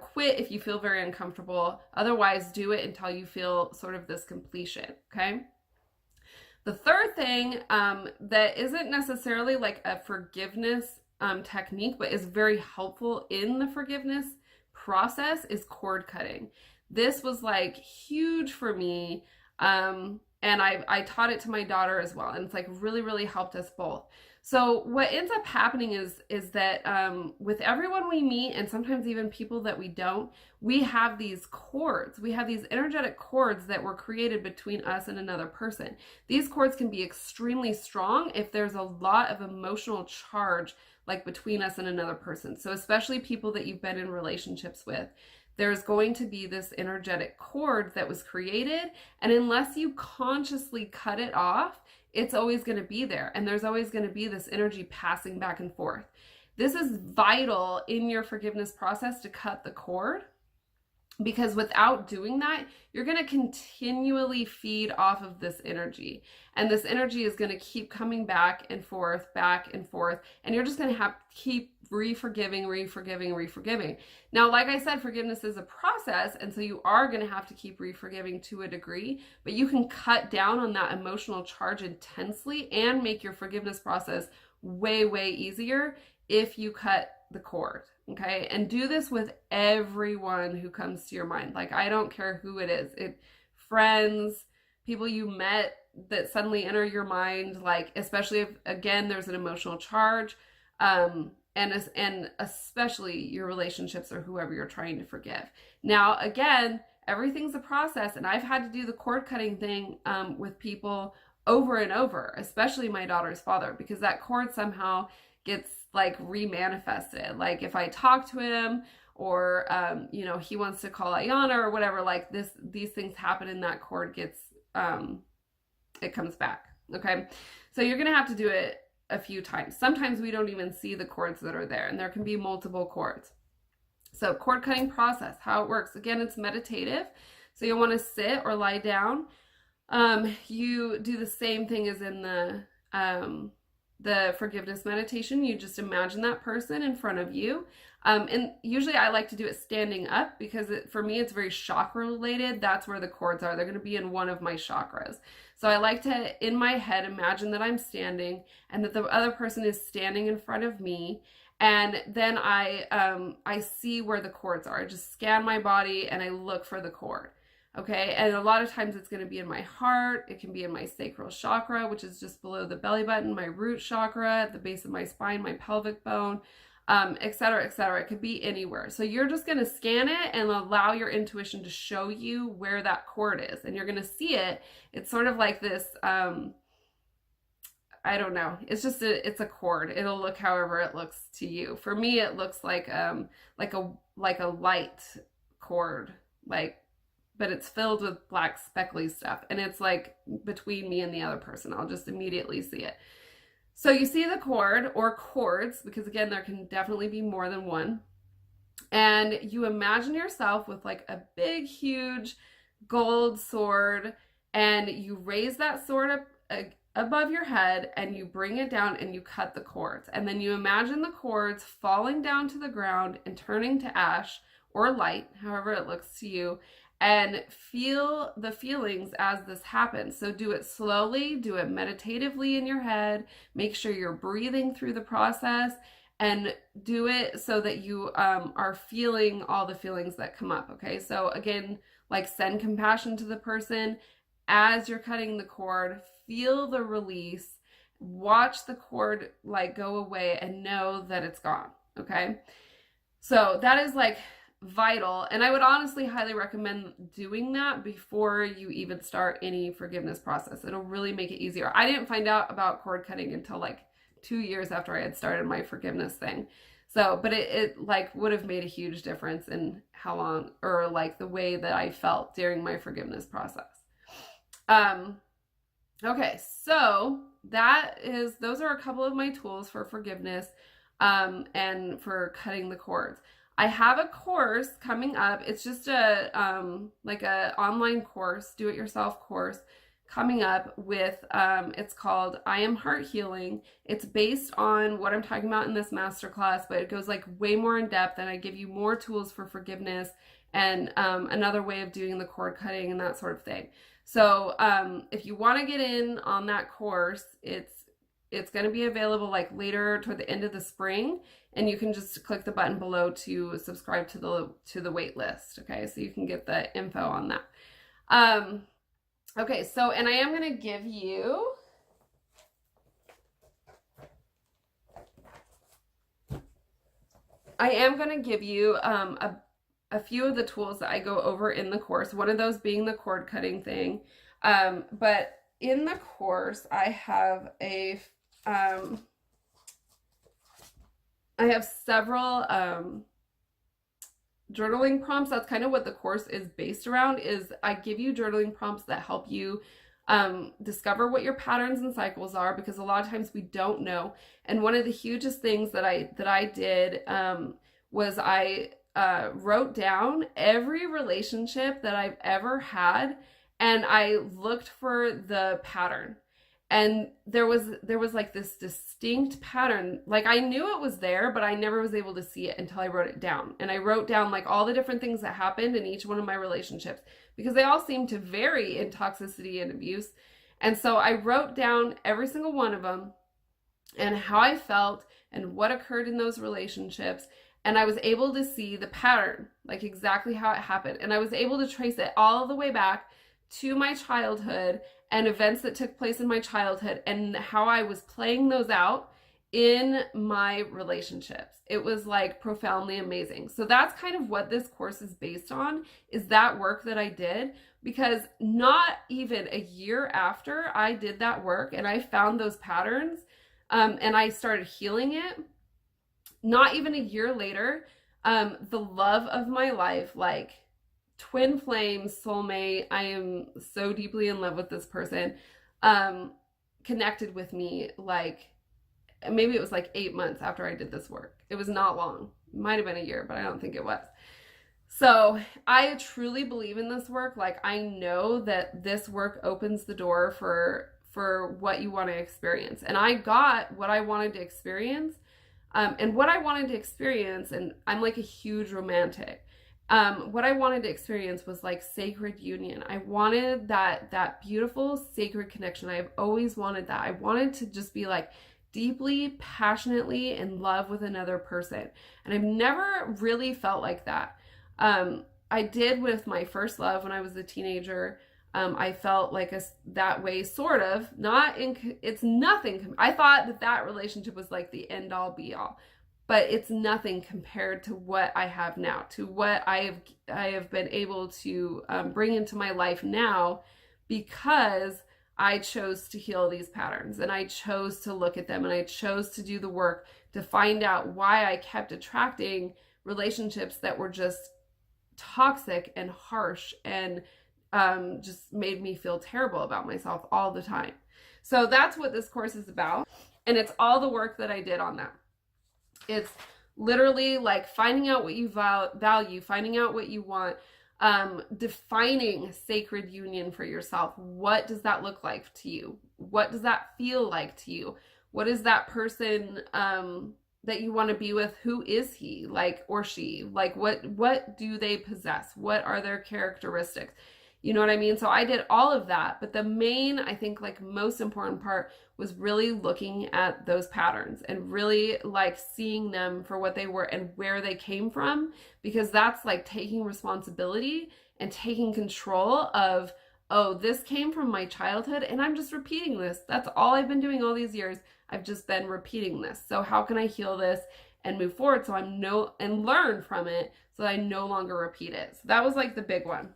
quit if you feel very uncomfortable. Otherwise, do it until you feel sort of this completion, okay? The third thing that isn't necessarily like a forgiveness technique, but is very helpful in the forgiveness process, is cord cutting. This was like huge for me, and I taught it to my daughter as well, and it's like really, really helped us both. So what ends up happening is that with everyone we meet, and sometimes even people that we don't, we have these cords. We have these energetic cords that were created between us and another person. These cords can be extremely strong if there's a lot of emotional charge like between us and another person. So especially people that you've been in relationships with, there's going to be this energetic cord that was created, and unless you consciously cut it off, it's always going to be there, and there's always going to be this energy passing back and forth. This is vital in your forgiveness process, to cut the cord, because without doing that, you're going to continually feed off of this energy, and this energy is going to keep coming back and forth, and you're just going to have to keep re-forgiving. Now, like I said, forgiveness is a process, and so you are going to have to keep re-forgiving to a degree, but you can cut down on that emotional charge intensely and make your forgiveness process way, way easier if you cut the cord, okay? And do this with everyone who comes to your mind. Like, I don't care who it is. Friends, people you met that suddenly enter your mind, like, especially if, again, there's an emotional charge, and especially your relationships or whoever you're trying to forgive. Now, again, everything's a process, and I've had to do the cord cutting thing with people over and over, especially my daughter's father, because that cord somehow gets like remanifested. Like if I talk to him, or he wants to call Ayana or whatever, like these things happen, and that cord gets it comes back. Okay, so you're gonna have to do it a few times. Sometimes we don't even see the cords that are there, and there can be multiple cords. So cord cutting process, how it works. Again, it's meditative. So you'll want to sit or lie down. You do the same thing as in the forgiveness meditation. You just imagine that person in front of you. And usually I like to do it standing up, because for me, it's very chakra related. That's where the cords are. They're going to be in one of my chakras. So I like to, in my head, imagine that I'm standing and that the other person is standing in front of me. And then I see where the cords are. I just scan my body and I look for the cord. Okay, and a lot of times it's going to be in my heart. It can be in my sacral chakra, which is just below the belly button, my root chakra, at the base of my spine, my pelvic bone. et cetera, et cetera. It could be anywhere. So you're just going to scan it and allow your intuition to show you where that cord is. And you're going to see it. It's sort of like this, I don't know. It's just it's a cord. It'll look however it looks to you. For me, it looks like a light cord, but it's filled with black speckly stuff. And it's like between me and the other person. I'll just immediately see it. So you see the cord or cords, because again, there can definitely be more than one. And you imagine yourself with like a big, huge gold sword, and you raise that sword up above your head and you bring it down and you cut the cords. And then you imagine the cords falling down to the ground and turning to ash or light, however it looks to you, and feel the feelings as this happens. So do it slowly, do it meditatively in your head, make sure you're breathing through the process, and do it so that you are feeling all the feelings that come up, okay? So again, like send compassion to the person. As you're cutting the cord, feel the release, watch the cord like go away and know that it's gone, okay? So that is like vital. And I would honestly highly recommend doing that before you even start any forgiveness process. It'll really make it easier. I didn't find out about cord cutting until like 2 years after I had started my forgiveness thing. So, but it like would have made a huge difference in how long, or like the way that I felt during my forgiveness process. Okay, so those are a couple of my tools for forgiveness, and for cutting the cords. I have a course coming up. It's just like a online course, do-it-yourself course coming up with, it's called I Am Heart Healing. It's based on what I'm talking about in this masterclass, but it goes like way more in depth, and I give you more tools for forgiveness and another way of doing the cord cutting and that sort of thing. So if you want to get in on that course, it's going to be available like later toward the end of the spring, and you can just click the button below to subscribe to the wait list. Okay, so you can get the info on that. Okay, so and I am going to give you a few of the tools that I go over in the course, one of those being the cord cutting thing. But in the course, I have several journaling prompts. That's kind of what the course is based around, is I give you journaling prompts that help you discover what your patterns and cycles are, because a lot of times we don't know. And one of the hugest things that I did was I wrote down every relationship that I've ever had, and I looked for the pattern. And there was like this distinct pattern. Like I knew it was there, but I never was able to see it until I wrote it down. And I wrote down like all the different things that happened in each one of my relationships, because they all seem to vary in toxicity and abuse. And so I wrote down every single one of them and how I felt and what occurred in those relationships. And I was able to see the pattern, like exactly how it happened. And I was able to trace it all the way back to my childhood and events that took place in my childhood and how I was playing those out in my relationships. It was like profoundly amazing. So that's kind of what this course is based on, is that work that I did, because not even a year after I did that work and I found those patterns and I started healing it, not even a year later, the love of my life, like twin flame, soulmate, I am so deeply in love with this person, connected with me. Like maybe it was like 8 months after I did this work. It was not long. It might have been a year, but I don't think it was. So I truly believe in this work. Like I know that this work opens the door for what you want to experience. And I got what I wanted to experience. And what I wanted to experience, and I'm like a huge romantic, what I wanted to experience was like sacred union. I wanted that beautiful sacred connection. I've always wanted that. I wanted to just be like deeply, passionately in love with another person. And I've never really felt like that. I did with my first love when I was a teenager. I felt like that way, sort of. It's nothing. I thought that relationship was like the end all be all. but it's nothing compared to what I have now, to what I have been able to bring into my life now, because I chose to heal these patterns, and I chose to look at them, and I chose to do the work to find out why I kept attracting relationships that were just toxic and harsh and just made me feel terrible about myself all the time. So that's what this course is about. And it's all the work that I did on that. It's literally like finding out what you value, finding out what you want, defining sacred union for yourself. What does that look like to you? What does that feel like to you? What is that person that you want to be with? Who is he, like, or she? Like, what do they possess? What are their characteristics? You know what I mean? So I did all of that, but the main, I think, like, most important part was really looking at those patterns and really like seeing them for what they were and where they came from, because that's like taking responsibility and taking control of, oh, this came from my childhood and I'm just repeating this. That's all I've been doing all these years. I've just been repeating this. So how can I heal this and move forward so and learn from it so that I no longer repeat it? So that was like the big one.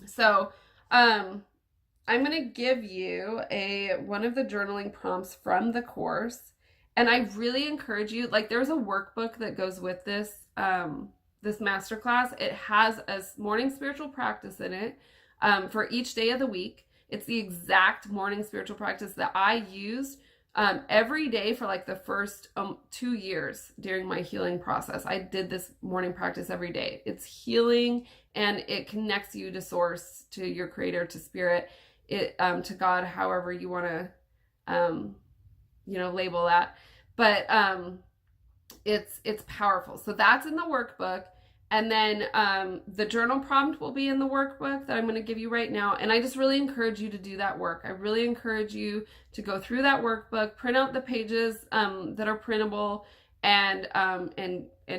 So, I'm going to give you one of the journaling prompts from the course. And I really encourage you, like, there's a workbook that goes with this, this masterclass. It has a morning spiritual practice in it, for each day of the week. It's the exact morning spiritual practice that I used, every day for like the first 2 years during my healing process. I did this morning practice every day. It's healing, and it connects you to source, to your creator, to spirit, to God, however you want to, label that. But it's powerful. So that's in the workbook. And then the journal prompt will be in the workbook that I'm going to give you right now. And I just really encourage you to do that work. I really encourage you to go through that workbook, print out the pages that are printable, and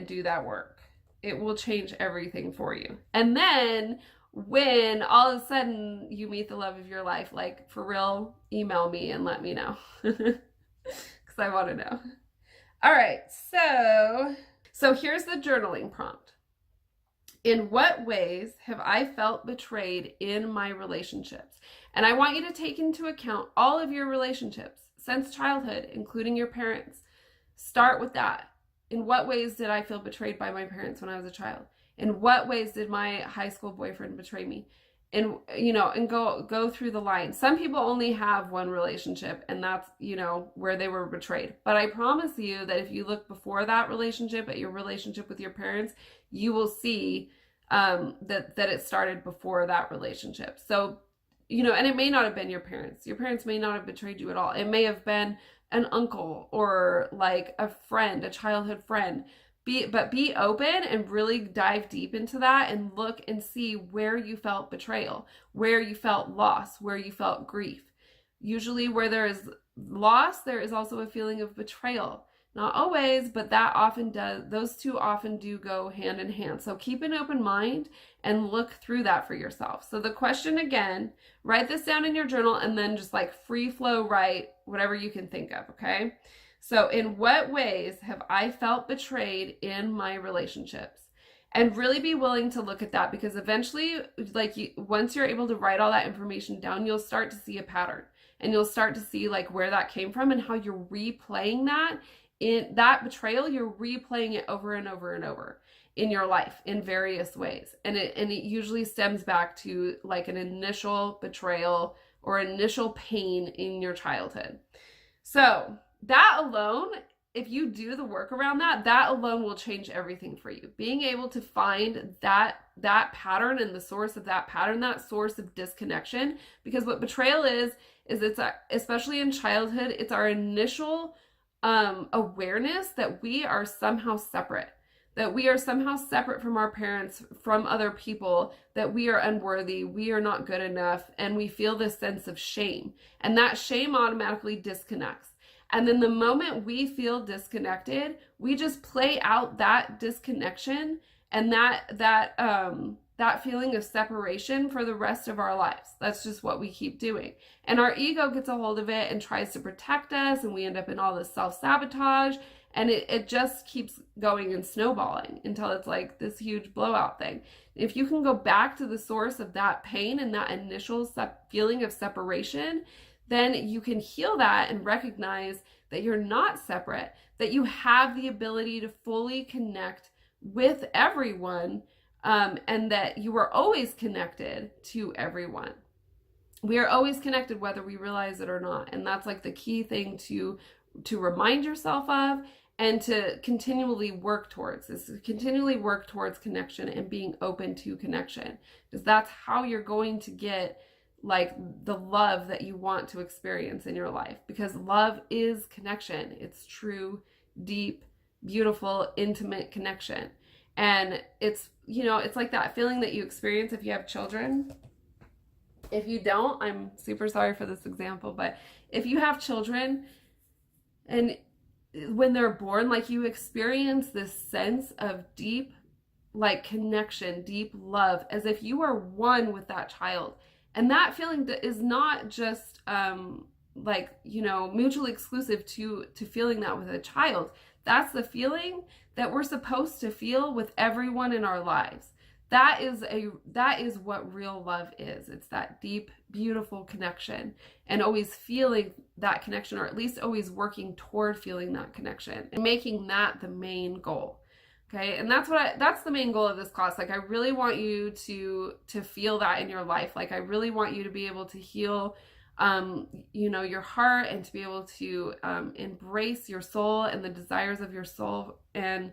do that work. It will change everything for you. And then when all of a sudden you meet the love of your life, like, for real, email me and let me know, because I want to know. All right, so here's the journaling prompt. In what ways have I felt betrayed in my relationships? And I want you to take into account all of your relationships since childhood, including your parents. Start with that. In what ways did I feel betrayed by my parents when I was a child? In what ways did my high school boyfriend betray me? And, and go through the line. Some people only have one relationship, and that's, where they were betrayed. But I promise you that if you look before that relationship, at your relationship with your parents, you will see that it started before that relationship. So, and it may not have been your parents. Your parents may not have betrayed you at all. It may have been an uncle or like a friend, a childhood friend. But be open and really dive deep into that and look and see where you felt betrayal, where you felt loss, where you felt grief. Usually where there is loss, there is also a feeling of betrayal. Not always, but those two often do go hand in hand. So keep an open mind and look through that for yourself. So the question again, write this down in your journal and then just like free flow write whatever you can think of, okay? So in what ways have I felt betrayed in my relationships? And really be willing to look at that, because eventually, once you're able to write all that information down, you'll start to see a pattern, and you'll start to see like where that came from and how you're replaying that. In that betrayal, you're replaying it over and over and over in your life in various ways. And it usually stems back to like an initial betrayal or initial pain in your childhood. So that alone, if you do the work around that alone will change everything for you. Being able to find that pattern and the source of that pattern, that source of disconnection, because what betrayal is it's, especially in childhood, it's our initial awareness that we are somehow separate, from our parents, from other people, that we are unworthy, we are not good enough, and we feel this sense of shame. And that shame automatically disconnects. And then the moment we feel disconnected, we just play out that disconnection and that that feeling of separation for the rest of our lives. That's just what we keep doing. And our ego gets a hold of it and tries to protect us, and we end up in all this self-sabotage, and it just keeps going and snowballing until it's like this huge blowout thing. If you can go back to the source of that pain and that initial feeling of separation, then you can heal that and recognize that you're not separate, that you have the ability to fully connect with everyone, and that you are always connected to everyone. We are always connected whether we realize it or not. And that's like the key thing to remind yourself of and to continually work towards, is to continually work towards connection and being open to connection, because that's how you're going to get like the love that you want to experience in your life, because love is connection. It's true, deep, beautiful, intimate connection. And it's, you know, it's like that feeling that you experience if you have children. If you don't, I'm super sorry for this example, but if you have children and when they're born, like you experience this sense of deep, like connection, deep love, as if you are one with that child. And that feeling is not just like, you know, mutually exclusive to feeling that with a child. That's the feeling that we're supposed to feel with everyone in our lives. That is what real love is. It's that deep, beautiful connection, and always feeling that connection, or at least always working toward feeling that connection and making that the main goal. Okay. And that's the main goal of this class. Like, I really want you to feel that in your life. Like, I really want you to be able to heal, you know, your heart, and to be able to, embrace your soul and the desires of your soul, and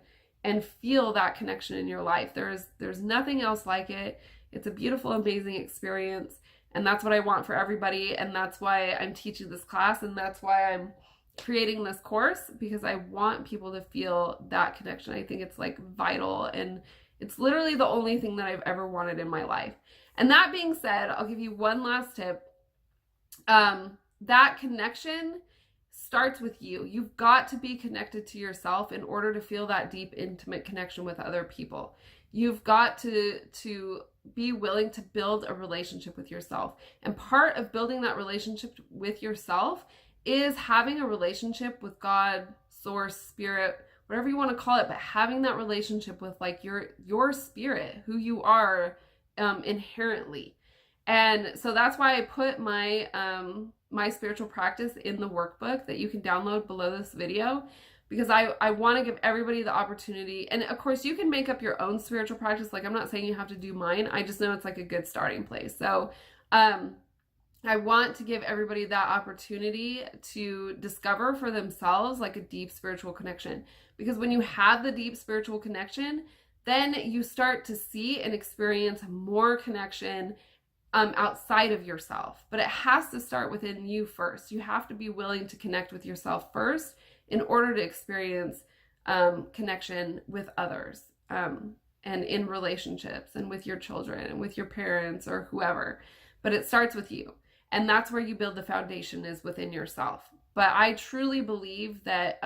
feel that connection in your life. There's nothing else like it. It's a beautiful, amazing experience. And that's what I want for everybody. And that's why I'm teaching this class. And that's why I'm creating this course, because I want people to feel that connection. I think it's like vital, and it's literally the only thing that I've ever wanted in my life. And that being said, I'll give you one last tip. That connection starts with you. You've got to be connected to yourself in order to feel that deep, intimate connection with other people. You've got to be willing to build a relationship with yourself. And part of building that relationship with yourself is having a relationship with God, source, spirit, whatever you want to call it, but having that relationship with like your spirit, who you are inherently. And so that's why I put my my spiritual practice in the workbook that you can download below this video, because I want to give everybody the opportunity. And of course, you can make up your own spiritual practice. Like, I'm not saying you have to do mine. I just know it's like a good starting place. So I want to give everybody that opportunity to discover for themselves like a deep spiritual connection. Because when you have the deep spiritual connection, then you start to see and experience more connection outside of yourself. But it has to start within you first. You have to be willing to connect with yourself first in order to experience connection with others, and in relationships, and with your children, and with your parents, or whoever. But it starts with you. And that's where you build the foundation, is within yourself. But I truly believe that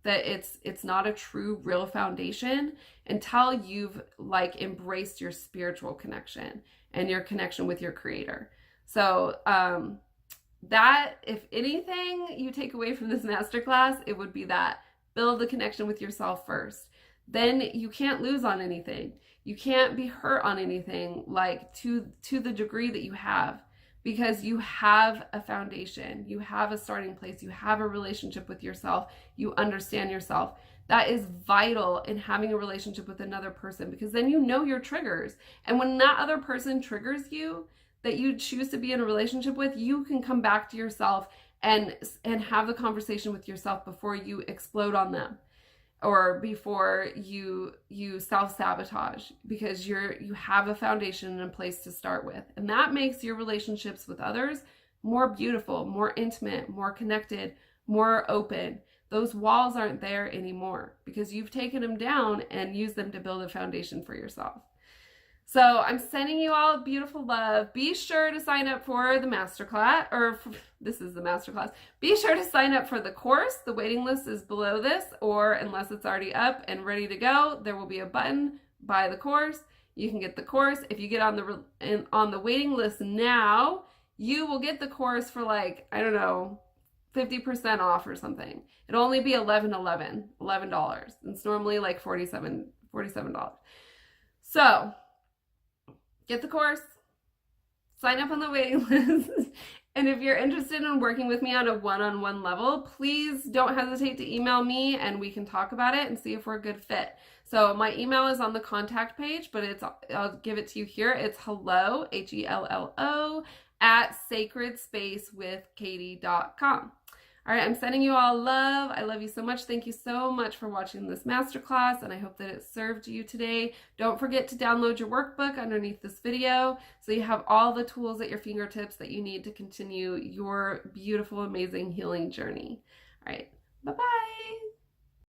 that it's not a true, real foundation until you've like embraced your spiritual connection and your connection with your creator. So that, if anything you take away from this masterclass, it would be that. Build the connection with yourself first. Then you can't lose on anything. You can't be hurt on anything, like to the degree that you have. Because you have a foundation, you have a starting place, you have a relationship with yourself, you understand yourself. That is vital in having a relationship with another person, because then you know your triggers. And when that other person triggers you, that you choose to be in a relationship with, you can come back to yourself and have the conversation with yourself before you explode on them, or before you self-sabotage, because you have a foundation and a place to start with. And that makes your relationships with others more beautiful, more intimate, more connected, more open. Those walls aren't there anymore because you've taken them down and used them to build a foundation for yourself. So I'm sending you all beautiful love. Be sure to sign up for the masterclass, this is the masterclass. Be sure to sign up for the course. The waiting list is below this, or unless it's already up and ready to go, there will be a button, buy the course. you can get the course. If you get on the waiting list now, you will get the course for like, I don't know, 50% off or something. It'll only be $11. It's normally like $47. So get the course, sign up on the waiting list. And if you're interested in working with me on a one-on-one level, please don't hesitate to email me and we can talk about it and see if we're a good fit. So my email is on the contact page, but I'll give it to you here. It's hello, HELLO, at sacredspacewithkatie.com. All right, I'm sending you all love. I love you so much. Thank you so much for watching this masterclass, and I hope that it served you today. Don't forget to download your workbook underneath this video so you have all the tools at your fingertips that you need to continue your beautiful, amazing healing journey. All right, bye-bye.